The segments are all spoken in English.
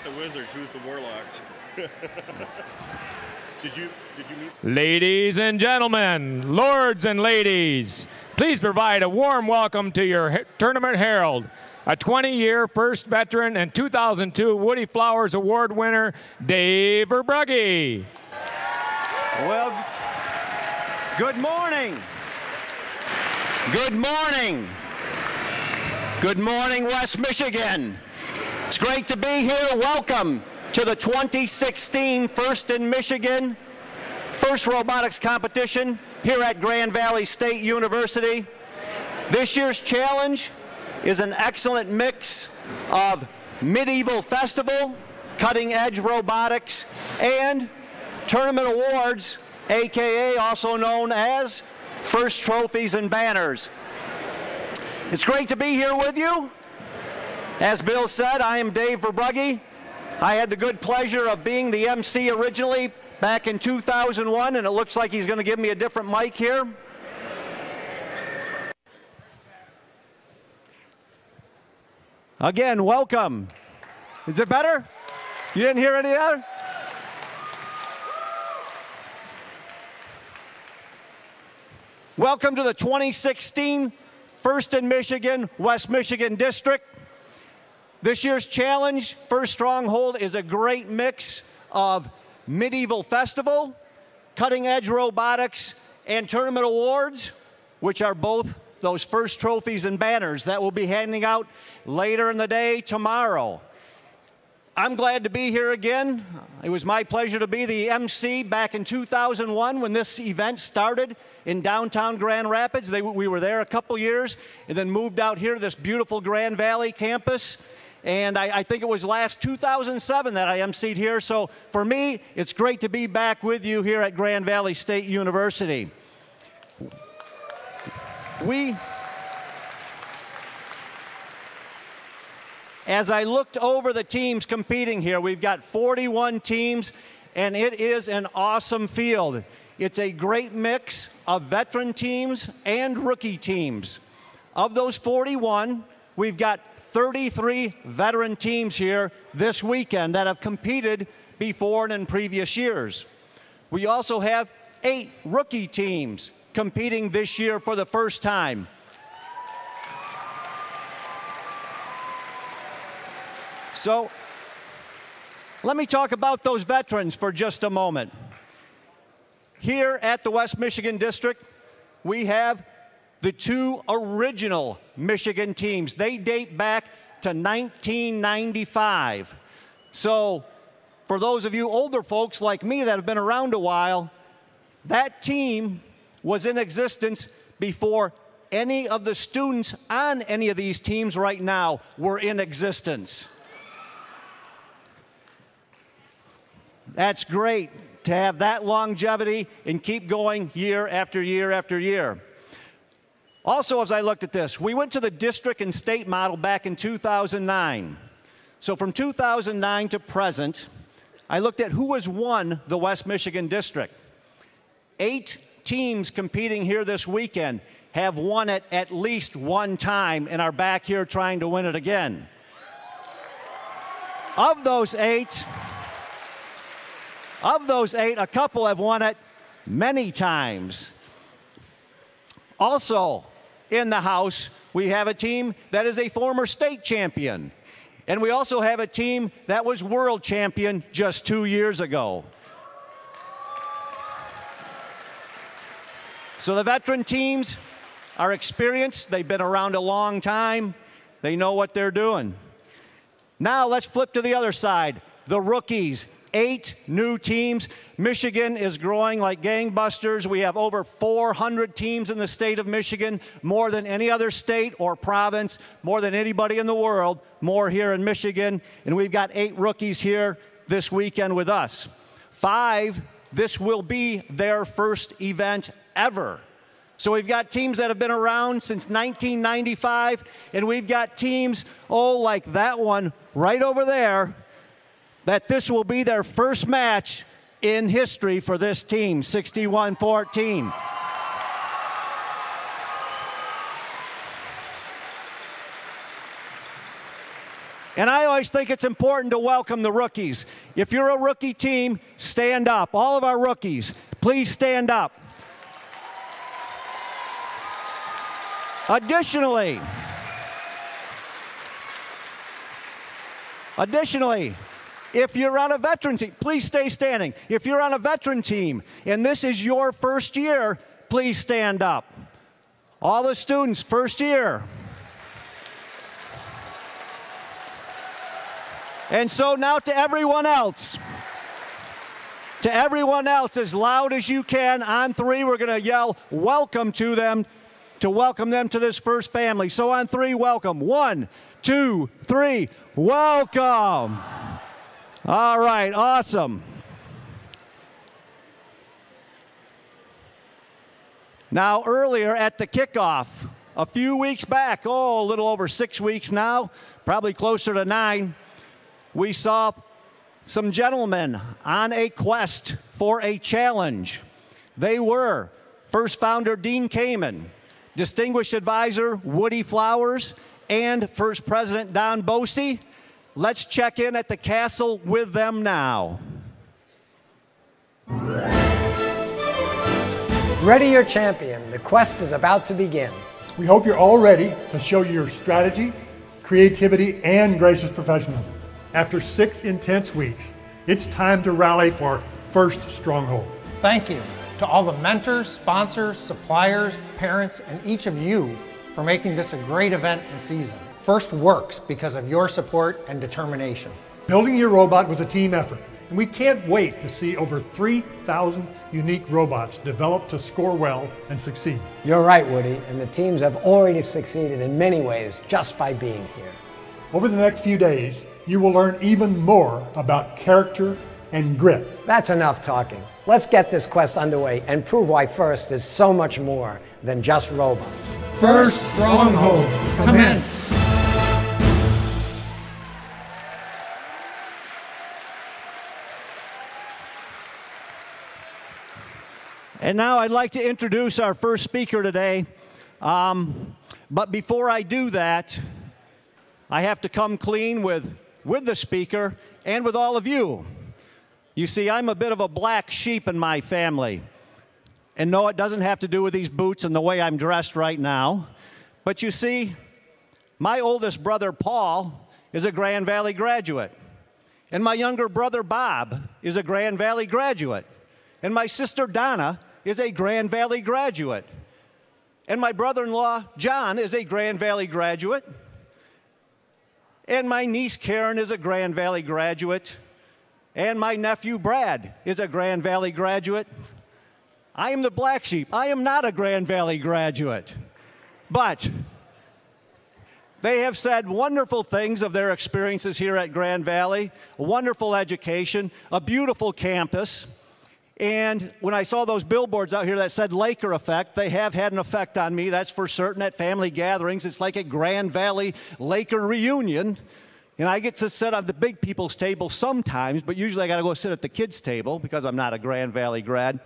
the Wizards. Who's the Warlocks? Did you meet? Ladies and gentlemen, lords and ladies, please provide a warm welcome to your tournament herald, a 20-year first veteran and 2002 Woody Flowers Award winner, Dave Verbrugge. Well, good morning. Good morning. Good morning, West Michigan. It's great to be here. Welcome to the 2016 First in Michigan First Robotics Competition here at Grand Valley State University. This year's challenge is an excellent mix of medieval festival, cutting-edge robotics, and tournament awards, aka also known as First Trophies and Banners. It's great to be here with you. As Bill said, I am Dave Verbrugge. I had the good pleasure of being the MC originally back in 2001, and it looks like he's going to give me a different mic here. Again, welcome. Is it better? You didn't hear any of that? Welcome to the 2016 First in Michigan, West Michigan District. This year's challenge, First Stronghold, is a great mix of medieval festival, cutting-edge robotics, and tournament awards, which are both those first trophies and banners that we'll be handing out later in the day tomorrow. I'm glad to be here again. It was my pleasure to be the MC back in 2001 when this event started in downtown Grand Rapids. We were there a couple years and then moved out here to this beautiful Grand Valley campus. And I think it was last 2007 that I emceed here. So for me, it's great to be back with you here at Grand Valley State University. As I looked over the teams competing here, we've got 41 teams, and it is an awesome field. It's a great mix of veteran teams and rookie teams. Of those 41, we've got 33 veteran teams here this weekend that have competed before and in previous years. We also have 8 rookie teams competing this year for the first time. So let me talk about those veterans for just a moment. Here at the West Michigan District, we have the 2 original Michigan teams. They date back to 1995. So for those of you older folks like me that have been around a while, that team was in existence before any of the students on any of these teams right now were in existence. That's great to have that longevity and keep going year after year after year. Also, as I looked at this, we went to the district and state model back in 2009. So from 2009 to present, I looked at who has won the West Michigan District. 8 teams competing here this weekend have won it at least one time and are back here trying to win it again. Of those eight, a couple have won it many times. Also in the house, we have a team that is a former state champion. And we also have a team that was world champion just 2 years ago. So the veteran teams are experienced. They've been around a long time. They know what they're doing. Now let's flip to the other side. The rookies. 8 new teams. Michigan is growing like gangbusters. We have over 400 teams in the state of Michigan, more than any other state or province, more than anybody in the world, more here in Michigan. And we've got 8 rookies here this weekend with us. 5, this will be their first event ever. So we've got teams that have been around since 1995, and we've got teams, like that one right over there, that this will be their first match in history for this team, 61-14. And I always think it's important to welcome the rookies. If you're a rookie team, stand up. All of our rookies, please stand up. Additionally, if you're on a veteran team, please stay standing. If you're on a veteran team and this is your first year, please stand up. All the students, first year. And so now to everyone else. To everyone else, as loud as you can, on three, we're going to yell welcome to them, to welcome them to this first family. So on three, welcome. 1, 2, 3, welcome. All right, awesome. Now, earlier at the kickoff, a few weeks back, a little over 6 weeks now, probably closer to 9, we saw some gentlemen on a quest for a challenge. They were first founder Dean Kamen, distinguished advisor Woody Flowers, and first president Don Bosey. Let's check in at the castle with them now. Ready your champion. The quest is about to begin. We hope you're all ready to show your strategy, creativity, and gracious professionalism. After 6 intense weeks, it's time to rally for First Stronghold. Thank you to all the mentors, sponsors, suppliers, parents, and each of you for making this a great event and season. First works because of your support and determination. Building your robot was a team effort, and we can't wait to see over 3,000 unique robots developed to score well and succeed. You're right, Woody, and the teams have already succeeded in many ways just by being here. Over the next few days, you will learn even more about character and grit. That's enough talking. Let's get this quest underway and prove why First is so much more than just robots. First Stronghold, commence! And now I'd like to introduce our first speaker today. But before I do that, I have to come clean with the speaker and with all of you. You see, I'm a bit of a black sheep in my family. And no, it doesn't have to do with these boots and the way I'm dressed right now. But you see, my oldest brother, Paul, is a Grand Valley graduate. And my younger brother, Bob, is a Grand Valley graduate. And my sister, Donna, is a Grand Valley graduate. And my brother-in-law, John, is a Grand Valley graduate. And my niece, Karen, is a Grand Valley graduate. And my nephew, Brad, is a Grand Valley graduate. I am the black sheep. I am not a Grand Valley graduate. But they have said wonderful things of their experiences here at Grand Valley, a wonderful education, a beautiful campus. And when I saw those billboards out here that said Laker effect, they have had an effect on me, that's for certain. At family gatherings, it's like a Grand Valley Laker reunion. And I get to sit on the big people's table sometimes, but usually I got to go sit at the kids' table because I'm not a Grand Valley grad.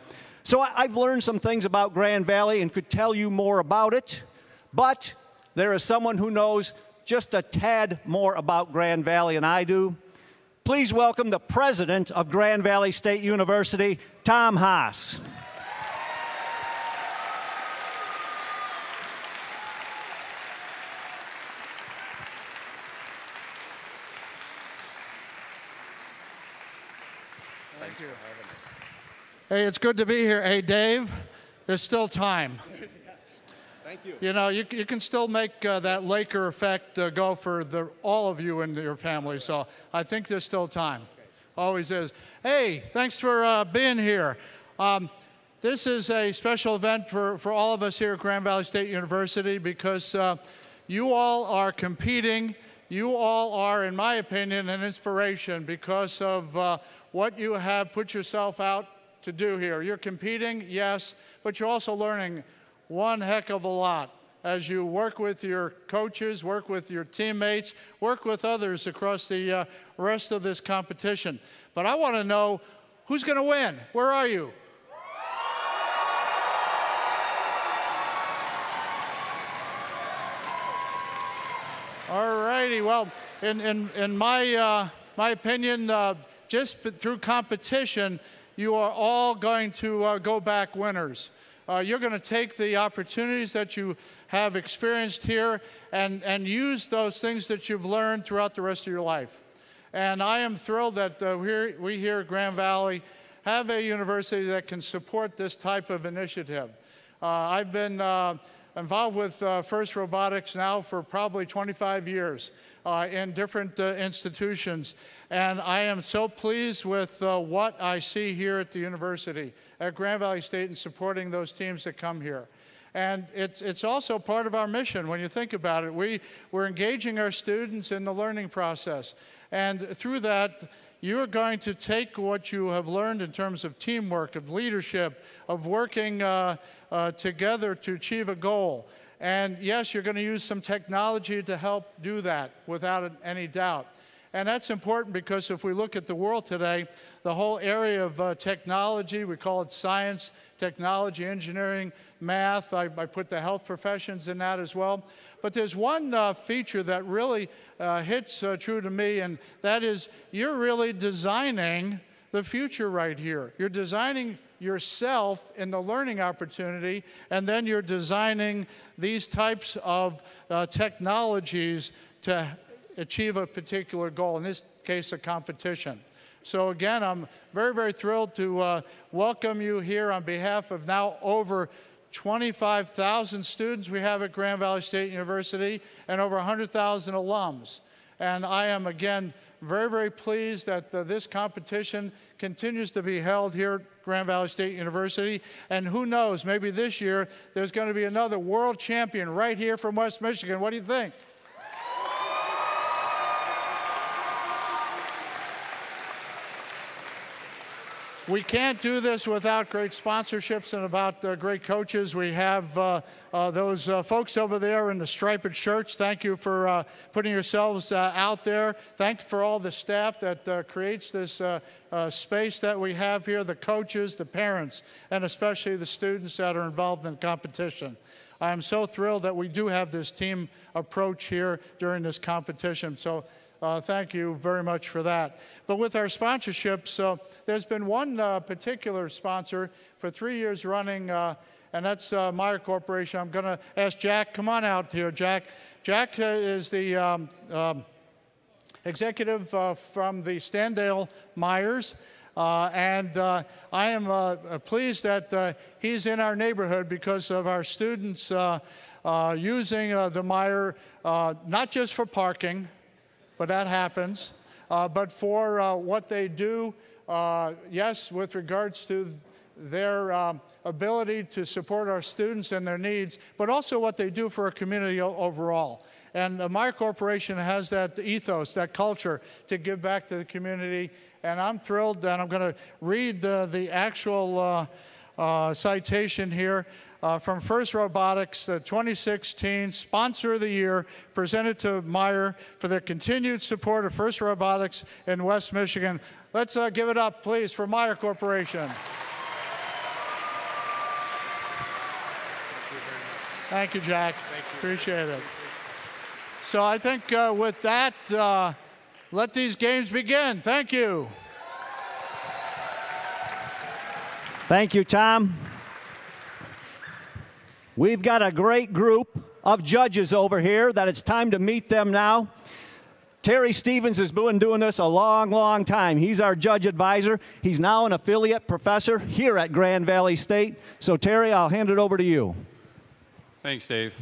So I've learned some things about Grand Valley and could tell you more about it. But there is someone who knows just a tad more about Grand Valley than I do. Please welcome the president of Grand Valley State University, Tom Haas. Thank you. Hey, it's good to be here. Hey, Dave, there's still time. Thank you. You know, you can still make that Laker effect go for all of you and your family, so I think there's still time. Always is. Hey, thanks for being here. This is a special event for all of us here at Grand Valley State University because you all are competing. You all are, in my opinion, an inspiration because of what you have put yourself out to do here. You're competing, yes, but you're also learning one heck of a lot as you work with your coaches, work with your teammates, work with others across the rest of this competition. But I want to know, who's going to win? Where are you? All righty, me, well, in my opinion, just through competition, you are all going to go back winners. You're going to take the opportunities that you have experienced here and use those things that you've learned throughout the rest of your life. And I am thrilled that we here at Grand Valley have a university that can support this type of initiative. I've been involved with FIRST Robotics now for probably 25 years in different institutions. And I am so pleased with what I see here at the university, at Grand Valley State, and supporting those teams that come here. And it's also part of our mission when you think about it. We're engaging our students in the learning process. And through that, you're going to take what you have learned in terms of teamwork, of leadership, of working together to achieve a goal. And yes, you're going to use some technology to help do that without any doubt. And that's important because if we look at the world today, the whole area of technology, we call it science, technology, engineering, math. I put the health professions in that as well. But there's one feature that really hits true to me, and that is you're really designing the future right here. You're designing yourself in the learning opportunity, and then you're designing these types of technologies to achieve a particular goal, in this case, a competition. So again, I'm very, very thrilled to welcome you here on behalf of now over 25,000 students we have at Grand Valley State University and over 100,000 alums. And I am, again, very, very pleased that this competition continues to be held here at Grand Valley State University. And who knows, maybe this year there's going to be another world champion right here from West Michigan. What do you think? We can't do this without great sponsorships and about great coaches. We have those folks over there in the striped shirts. Thank you for putting yourselves out there. Thanks for all the staff that creates this space that we have here, the coaches, the parents, and especially the students that are involved in the competition. I am so thrilled that we do have this team approach here during this competition. So thank you very much for that. But with our sponsorships, there's been one particular sponsor for 3 years running, and that's Meyer Corporation. I'm going to ask Jack, come on out here, Jack. Jack is the executive from the Standale Myers, and I am pleased that he's in our neighborhood because of our students using the Meyer, not just for parking, but that happens, but for what they do, yes, with regards to their ability to support our students and their needs, but also what they do for our community overall. And the Meyer Corporation has that ethos, that culture to give back to the community, and I'm thrilled, and I'm going to read the actual citation here. From FIRST Robotics, the 2016 Sponsor of the Year, presented to Meyer for their continued support of FIRST Robotics in West Michigan. Let's give it up, please, for Meyer Corporation. Thank you, Jack. Thank you. Appreciate it. So I think with that, let these games begin. Thank you. Thank you, Tom. We've got a great group of judges over here that it's time to meet them now. Terry Stevens has been doing this a long, long time. He's our judge advisor. He's now an affiliate professor here at Grand Valley State. So, Terry, I'll hand it over to you. Thanks, Dave.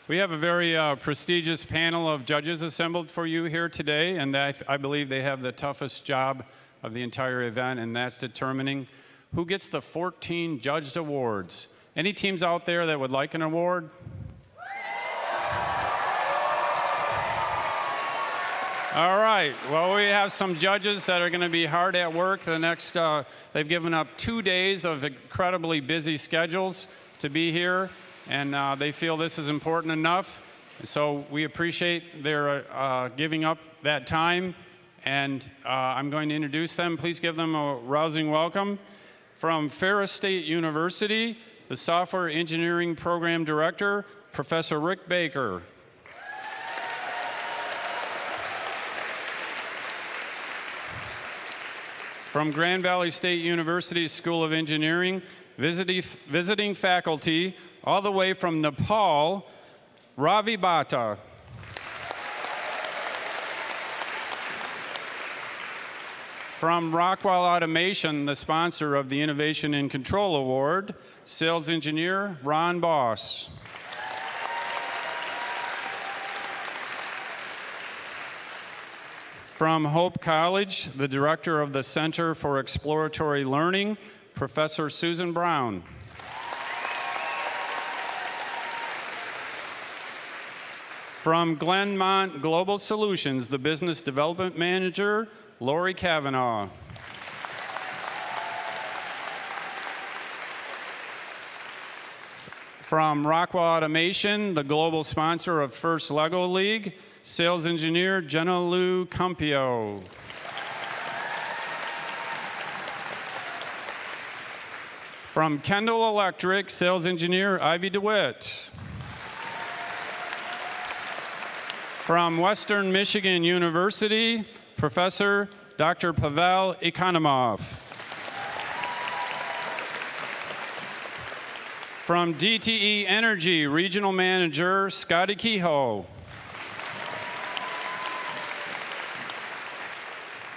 We have a very prestigious panel of judges assembled for you here today, and I believe they have the toughest job of the entire event, and that's determining who gets the 14 judged awards. Any teams out there that would like an award? All right. Well, we have some judges that are going to be hard at work. The next, they've given up 2 days of incredibly busy schedules to be here, and they feel this is important enough. So we appreciate their giving up that time, and I'm going to introduce them. Please give them a rousing welcome. From Ferris State University, the Software Engineering Program Director, Professor Rick Baker. From Grand Valley State University School of Engineering, visiting faculty, all the way from Nepal, Ravi Bhatta. From Rockwell Automation, the sponsor of the Innovation in Control Award, sales engineer Ron Boss. From Hope College, the director of the Center for Exploratory Learning, Professor Susan Brown. From Glenmont Global Solutions, the business development manager, Lori Kavanaugh. From Rockwell Automation, the global sponsor of First Lego League, sales engineer Jenna Lou Cumpio. From Kendall Electric, sales engineer Ivy DeWitt. From Western Michigan University, Professor Dr. Pavel Economov. From DTE Energy, Regional Manager Scotty Kehoe.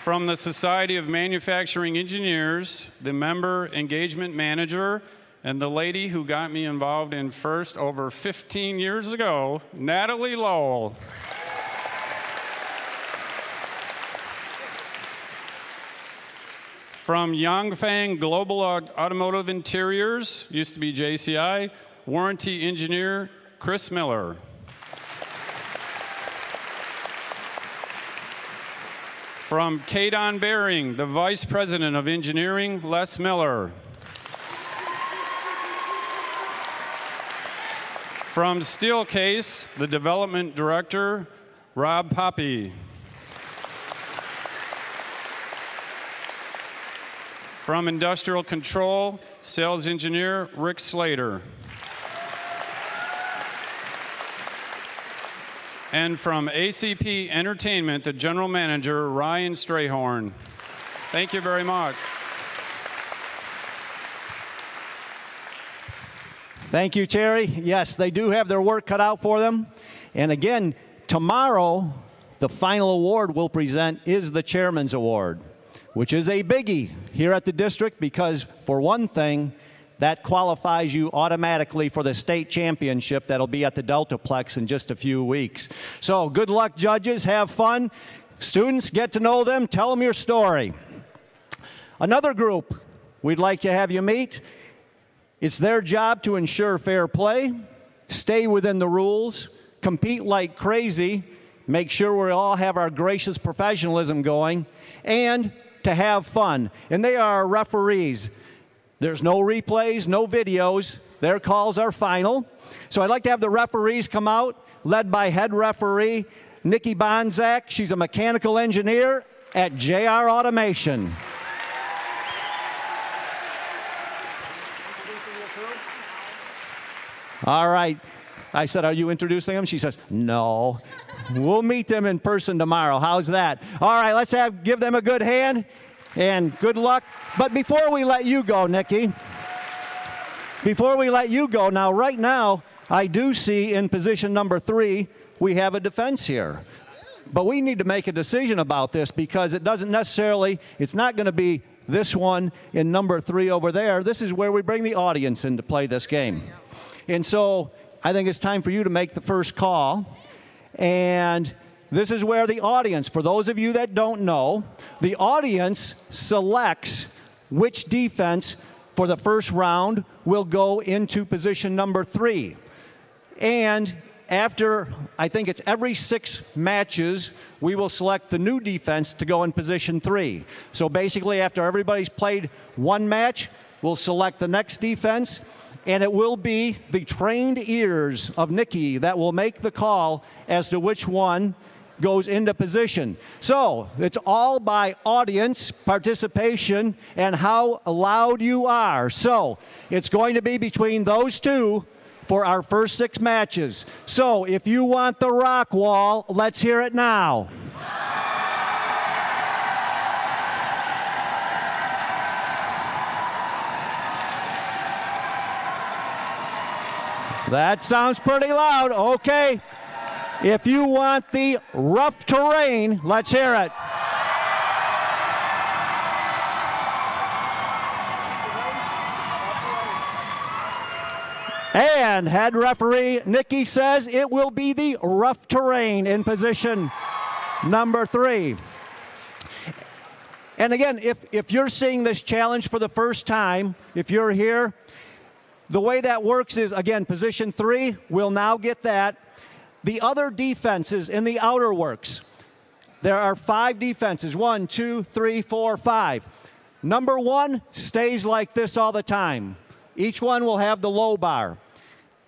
From the Society of Manufacturing Engineers, the Member Engagement Manager, and the lady who got me involved in FIRST over 15 years ago, Natalie Lowell. From Yangfang Global Automotive Interiors, used to be JCI, warranty engineer Chris Miller. From Kadon Bearing, the Vice President of Engineering, Les Miller. From Steelcase, the Development Director, Rob Poppy. From Industrial Control, Sales Engineer Rick Slater. And from ACP Entertainment, the General Manager Ryan Strayhorn. Thank you very much. Thank you, Terry. Yes, they do have their work cut out for them. And again, tomorrow, the final award we'll present is the Chairman's Award, which is a biggie here at the district because, for one thing, that qualifies you automatically for the state championship that'll be at the Deltaplex in just a few weeks. So good luck, judges. Have fun. Students, get to know them. Tell them your story. Another group we'd like to have you meet. It's their job to ensure fair play, stay within the rules, compete like crazy, make sure we all have our gracious professionalism going, and to have fun. And they are referees. There's no replays, no videos. Their calls are final. So I'd like to have the referees come out, led by head referee Nikki Bonzak. She's a mechanical engineer at JR Automation. All right. I said, are you introducing them? She says, no. We'll meet them in person tomorrow. How's that? All right, let's give them a good hand and good luck. But before we let you go, Nikki, before we let you go, now right now, I do see in position number 3, we have a defense here. But we need to make a decision about this because it doesn't necessarily, it's not going to be this one in number 3 over there. This is where we bring the audience in to play this game. And so I think it's time for you to make the first call. And this is where the audience, for those of you that don't know, the audience selects which defense for the first round will go into position number 3. And after, I think it's every 6 matches, we will select the new defense to go in position 3. So basically, after everybody's played one match, we'll select the next defense. And it will be the trained ears of Nikki that will make the call as to which one goes into position. So it's all by audience participation and how loud you are. So it's going to be between those two for our first 6 matches. So if you want the rock wall, let's hear it now. That sounds pretty loud. Okay. If you want the rough terrain, let's hear it. And head referee Nikki says it will be the rough terrain in position number 3. And again, if you're seeing this challenge for the first time, if you're here, the way that works is, again, position 3 will now get that. The other defenses in the outer works, there are 5 defenses, 1, 2, 3, 4, 5. Number 1 stays like this all the time. Each one will have the low bar.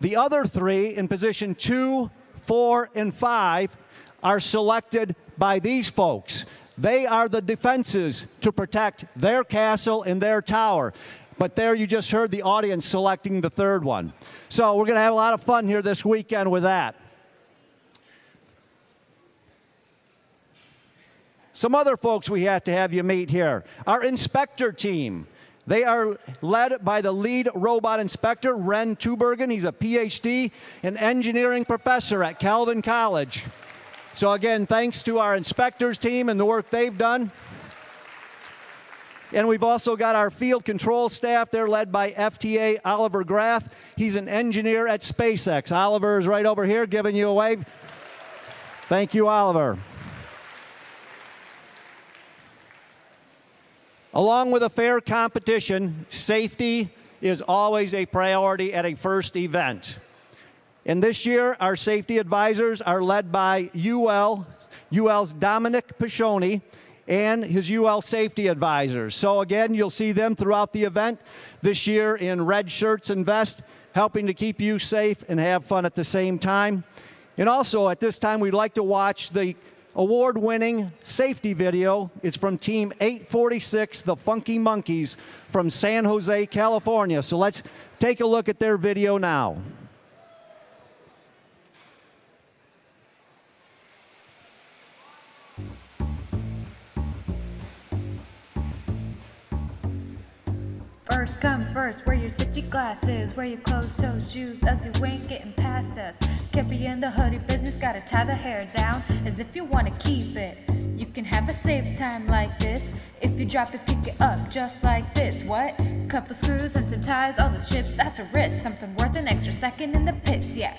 The other 3 in position 2, 4, and 5 are selected by these folks. They are the defenses to protect their castle and their tower. But there you just heard the audience selecting the 3rd one. So we're going to have a lot of fun here this weekend with that. Some other folks we have to have you meet here. Our inspector team. They are led by the lead robot inspector, Ren Tubergen. He's a PhD and engineering professor at Calvin College. So again, thanks to our inspectors team and the work they've done. And we've also got our field control staff. They're led by FTA Oliver Graff. He's an engineer at SpaceX. Oliver is right over here giving you a wave. Thank you, Oliver. Along with a fair competition, safety is always a priority at a first event. And this year, our safety advisors are led by UL's Dominic Piccioni and his UL safety advisors. So again, you'll see them throughout the event this year in red shirts and vests, helping to keep you safe and have fun at the same time. And also at this time, we'd like to watch the award-winning safety video. It's from Team 846, the Funky Monkeys from San Jose, California. So let's take a look at their video now. First comes first, wear your safety glasses, wear your closed-toed shoes, else you ain't getting past us. Can't be in the hoodie business, gotta tie the hair down as if you wanna keep it. You can have a safe time like this, if you drop it, pick it up just like this. What? Couple screws and some ties, all those chips, that's a risk, something worth an extra second in the pits, yeah.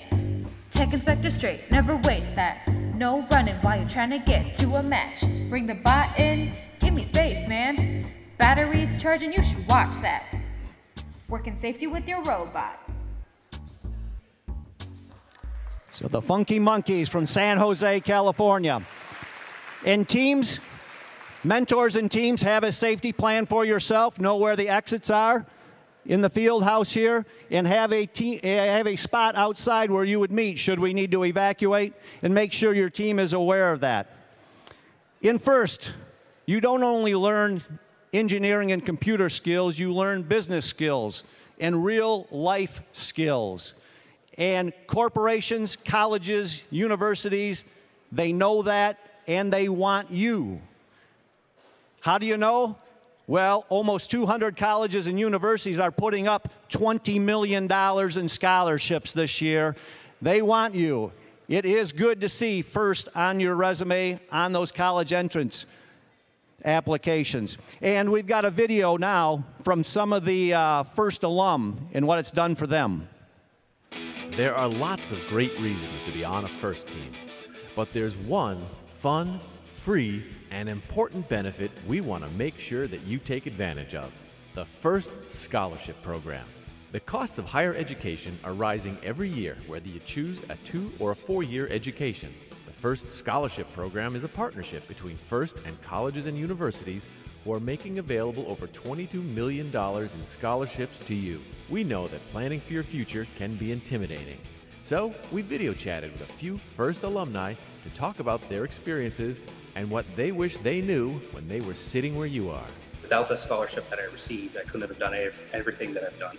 Tech inspector straight, never waste that. No running while you're trying to get to a match. Bring the bot in, give me space, man. Batteries charging, you should watch that. Working safety with your robot. So the Funky Monkeys from San Jose, California. And teams, mentors and teams, have a safety plan for yourself. Know where the exits are in the field house here, and have a spot outside where you would meet should we need to evacuate, and make sure your team is aware of that. In first, you don't only learn engineering and computer skills, you learn business skills and real life skills. And corporations, colleges, universities, they know that and they want you. How do you know? Well, almost 200 colleges and universities are putting up $20 million in scholarships this year. They want you. It is good to see first on your resume on those college entrance applications. And we've got a video now from some of the first alum and what it's done for them. There are lots of great reasons to be on a FIRST team, but there's one fun, free, and important benefit we want to make sure that you take advantage of: the FIRST Scholarship Program. The costs of higher education are rising every year, whether you choose a 2- or a 4-year education. The FIRST Scholarship Program is a partnership between FIRST and colleges and universities who are making available over $22 million in scholarships to you. We know that planning for your future can be intimidating. So we video chatted with a few FIRST alumni to talk about their experiences and what they wish they knew when they were sitting where you are. Without the scholarship that I received, I couldn't have done everything that I've done.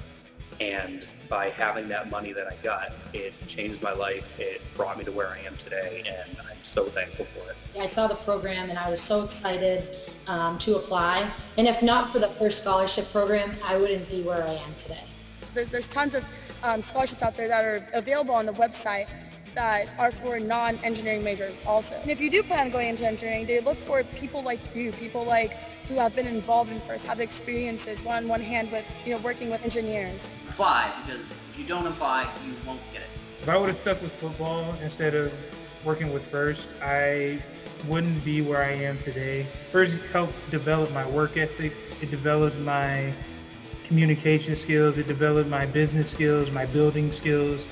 And by having that money that I got, it changed my life. It brought me to where I am today, and I'm so thankful for it. I saw the program and I was so excited to apply. And if not for the FIRST Scholarship Program, I wouldn't be where I am today. There's tons of scholarships out there that are available on the website that are for non-engineering majors also. And if you do plan on going into engineering, they look for people like you, people like who have been involved in FIRST, have experiences one-on-one hand with, working with engineers. Apply, because if you don't apply, you won't get it. If I would have stuck with football instead of working with FIRST, I wouldn't be where I am today. FIRST helped develop my work ethic. It developed my communication skills. It developed my business skills, my building skills.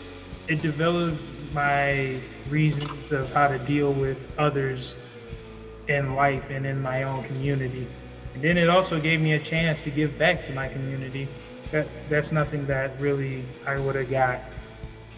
It developed my reasons of how to deal with others in life and in my own community. And then it also gave me a chance to give back to my community. That's nothing that really I would have got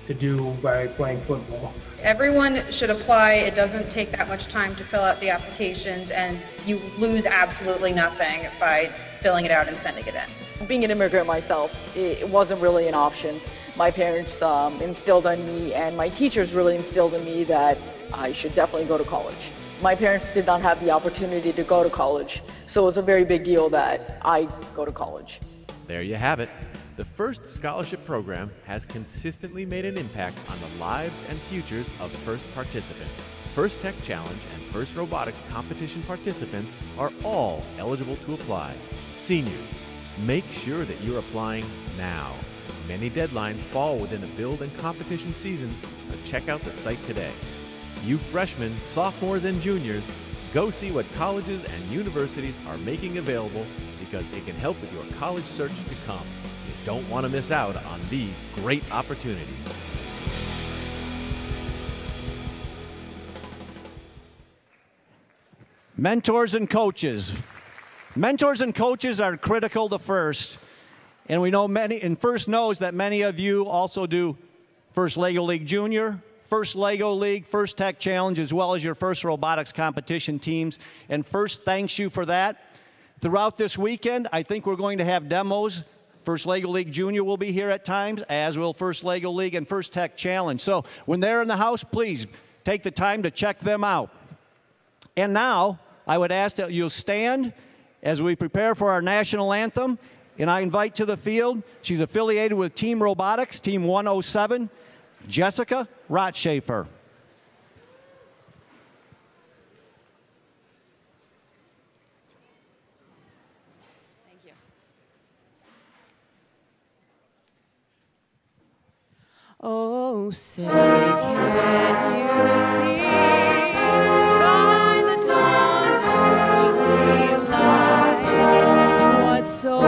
to do by playing football. Everyone should apply. It doesn't take that much time to fill out the applications, and you lose absolutely nothing by filling it out and sending it in. Being an immigrant myself, it wasn't really an option. My parents instilled in me, and my teachers really instilled in me that I should definitely go to college. My parents did not have the opportunity to go to college, so it was a very big deal that I go to college. There you have it. The FIRST Scholarship Program has consistently made an impact on the lives and futures of FIRST participants. FIRST Tech Challenge and FIRST Robotics competition participants are all eligible to apply. Seniors, make sure that you're applying now. Many deadlines fall within the build and competition seasons, so check out the site today. You freshmen, sophomores, and juniors, go see what colleges and universities are making available because it can help with your college search to come. You don't want to miss out on these great opportunities. Mentors and coaches. Mentors and coaches are critical to FIRST. And we know FIRST knows that many of you also do FIRST LEGO League Junior, FIRST LEGO League, FIRST Tech Challenge, as well as your FIRST Robotics competition teams. And FIRST thanks you for that. Throughout this weekend, I think we're going to have demos. FIRST LEGO League Junior will be here at times, as will FIRST LEGO League and FIRST Tech Challenge. So when they're in the house, please take the time to check them out. And now, I would ask that you'll stand as we prepare for our national anthem. And I invite to the field, she's affiliated with Team Robotics, Team 107, Jessica Rotschafer. Thank you. Oh, say, can you see by the dawn's early light what so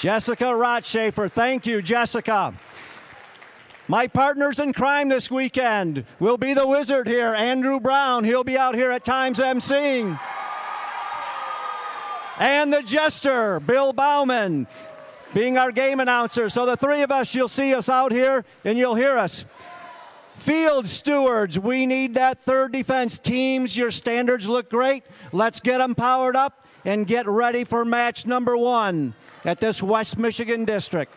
Jessica Rotschafer. Thank you, Jessica. My partners in crime this weekend will be the wizard here, Andrew Brown. He'll be out here at times emceeing. And the jester, Bill Bauman, being our game announcer. So the three of us, you'll see us out here and you'll hear us. Field stewards, we need that third defense. Teams, your standards look great. Let's get them powered up and get ready for match number 1 at this West Michigan district.